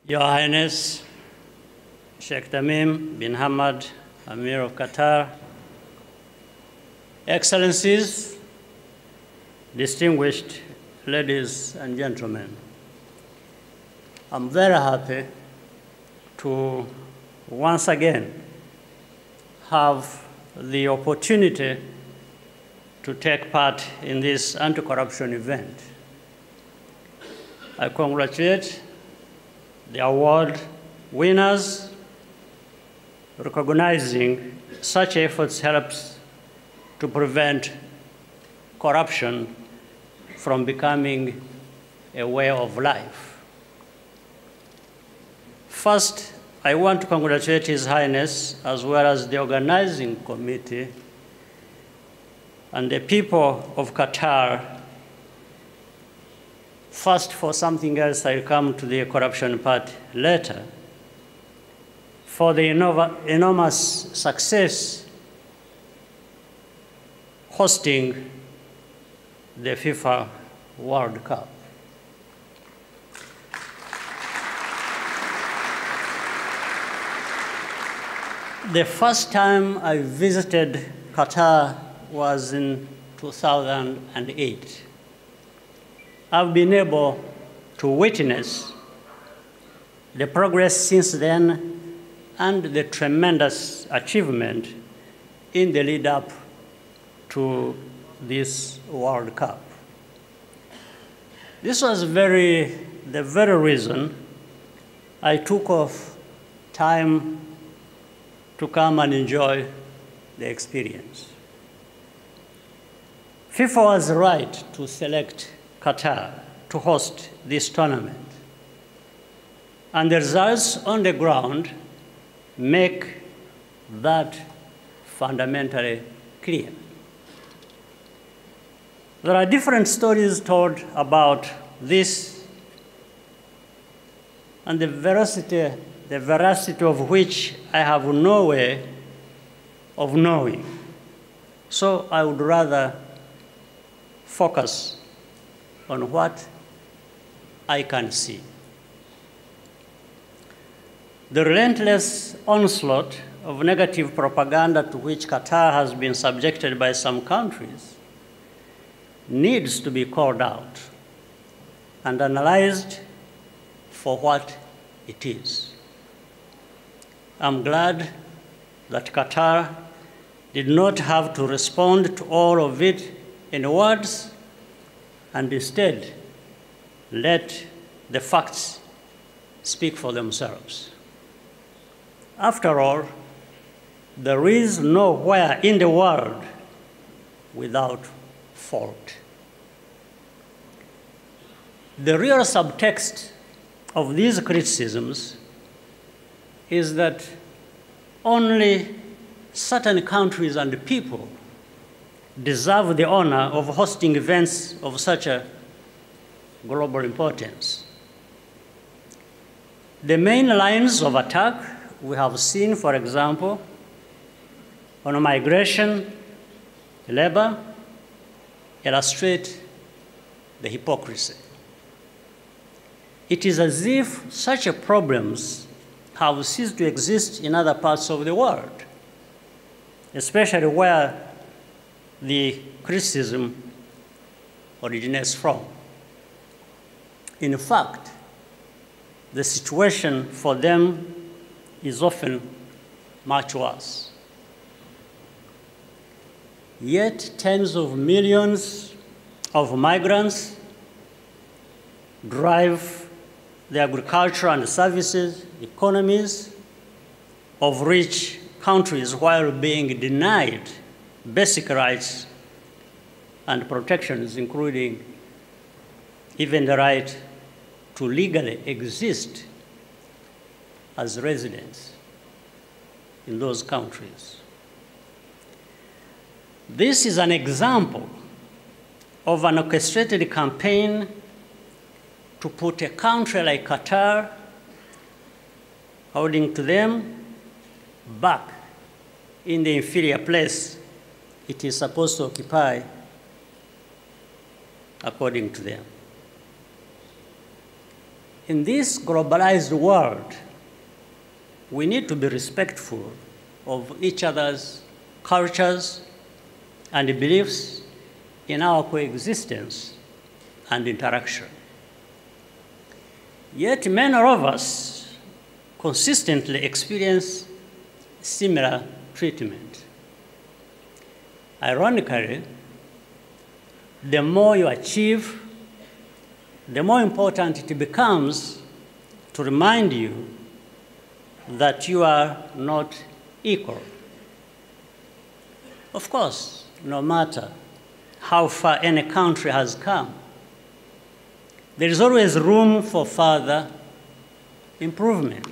Your Highness, Sheikh Tamim bin Hamad, Amir of Qatar, Excellencies, distinguished ladies and gentlemen, I'm very happy to once again have the opportunity to take part in this anti-corruption event. I congratulate the award winners. Recognizing such efforts helps to prevent corruption from becoming a way of life. First, I want to congratulate His Highness as well as the organizing committee and the people of Qatar. First, for something else, I'll come to the corruption part later, for the enormous success hosting the FIFA World Cup. The first time I visited Qatar was in 2008. I've been able to witness the progress since then and the tremendous achievement in the lead up to this World Cup. This was the very reason I took off time to come and enjoy the experience. FIFA was right to select Qatar to host this tournament, and the results on the ground make that fundamentally clear. There are different stories told about this, and the veracity of which I have no way of knowing. So I would rather focus on what I can see. The relentless onslaught of negative propaganda to which Qatar has been subjected by some countries needs to be called out and analyzed for what it is. I'm glad that Qatar did not have to respond to all of it in words, and instead let the facts speak for themselves. After all, there is nowhere in the world without fault. The real subtext of these criticisms is that only certain countries and people deserve the honor of hosting events of such a global importance. The main lines of attack we have seen, for example, on migration, labor, illustrate the hypocrisy. It is as if such problems have ceased to exist in other parts of the world, especially where the criticism originates from. In fact, the situation for them is often much worse. Yet tens of millions of migrants drive the agriculture and services economies of rich countries while being denied basic rights and protections, including even the right to legally exist as residents in those countries. This is an example of an orchestrated campaign to put a country like Qatar, according to them, back in the inferior place it is supposed to occupy, according to them. in this globalized world, we need to be respectful of each other's cultures and beliefs in our coexistence and interaction. Yet many of us consistently experience similar treatment. Ironically, the more you achieve, the more important it becomes to remind you that you are not equal. Of course, no matter how far any country has come, there is always room for further improvement.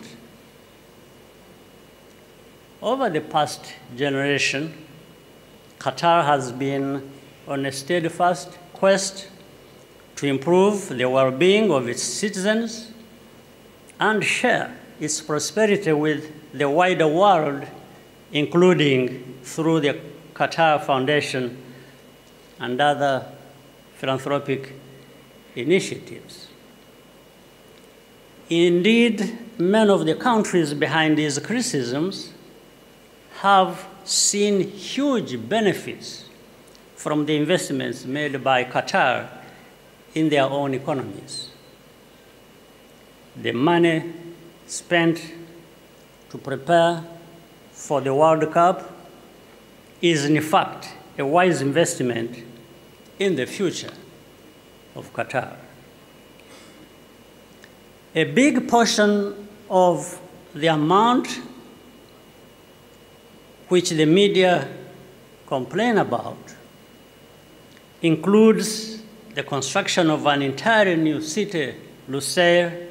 Over the past generation, Qatar has been on a steadfast quest to improve the well-being of its citizens and share its prosperity with the wider world, including through the Qatar Foundation and other philanthropic initiatives. Indeed, many of the countries behind these criticisms have seen huge benefits from the investments made by Qatar in their own economies. The money spent to prepare for the World Cup is, in fact, a wise investment in the future of Qatar. A big portion of the amount which the media complain about includes the construction of an entirely new city, Lusail,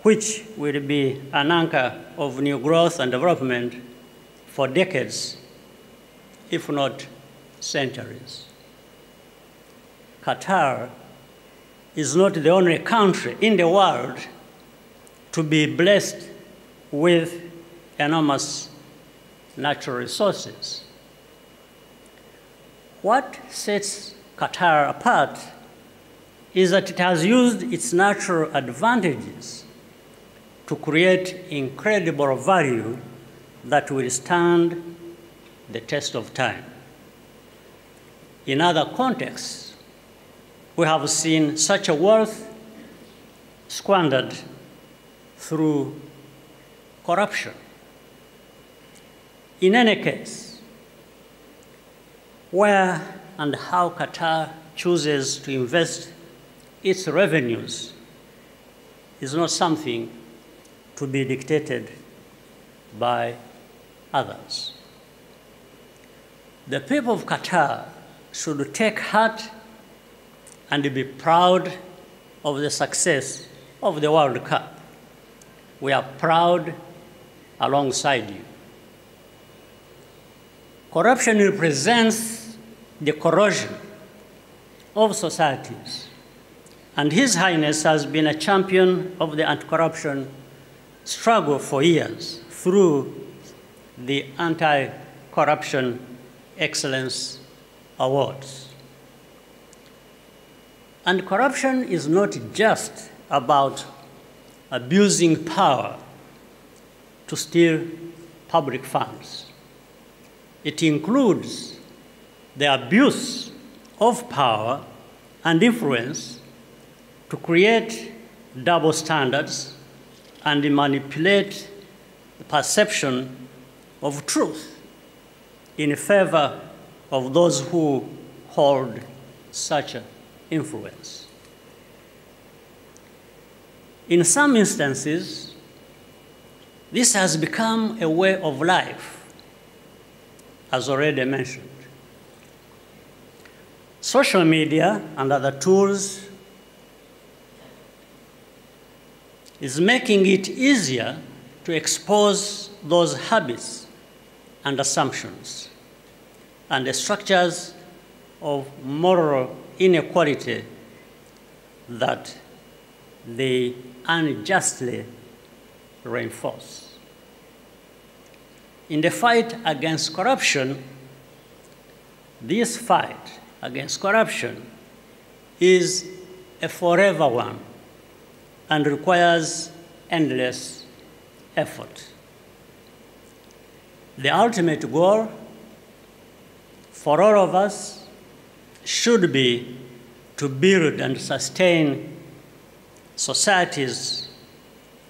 which will be an anchor of new growth and development for decades, if not centuries. Qatar is not the only country in the world to be blessed with enormous natural resources. What sets Qatar apart is that it has used its natural advantages to create incredible value that will stand the test of time. In other contexts, we have seen such a wealth squandered through corruption. In any case, where and how Qatar chooses to invest its revenues is not something to be dictated by others. The people of Qatar should take heart and be proud of the success of the World Cup. We are proud alongside you. Corruption represents the corrosion of societies, and His Highness has been a champion of the anti-corruption struggle for years through the Anti-Corruption Excellence Awards. And corruption is not just about abusing power to steal public funds. It includes the abuse of power and influence to create double standards and manipulate the perception of truth in favor of those who hold such influence. In some instances, this has become a way of life, as already mentioned. Social media and other tools is making it easier to expose those habits and assumptions and the structures of moral inequality that they unjustly reinforce. In the fight against corruption, this fight against corruption is a forever one, and requires endless effort. The ultimate goal for all of us should be to build and sustain societies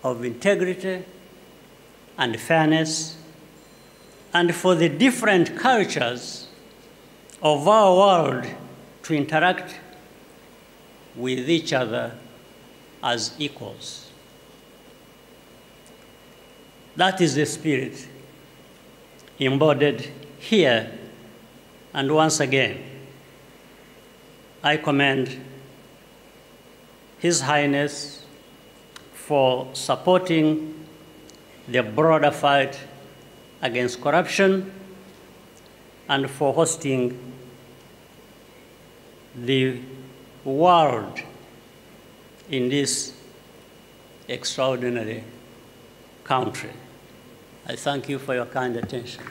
of integrity and fairness, and for the different cultures of our world to interact with each other as equals. That is the spirit embodied here, and once again, I commend His Highness for supporting the broader fight against corruption and for hosting the world in this extraordinary country. I thank you for your kind attention.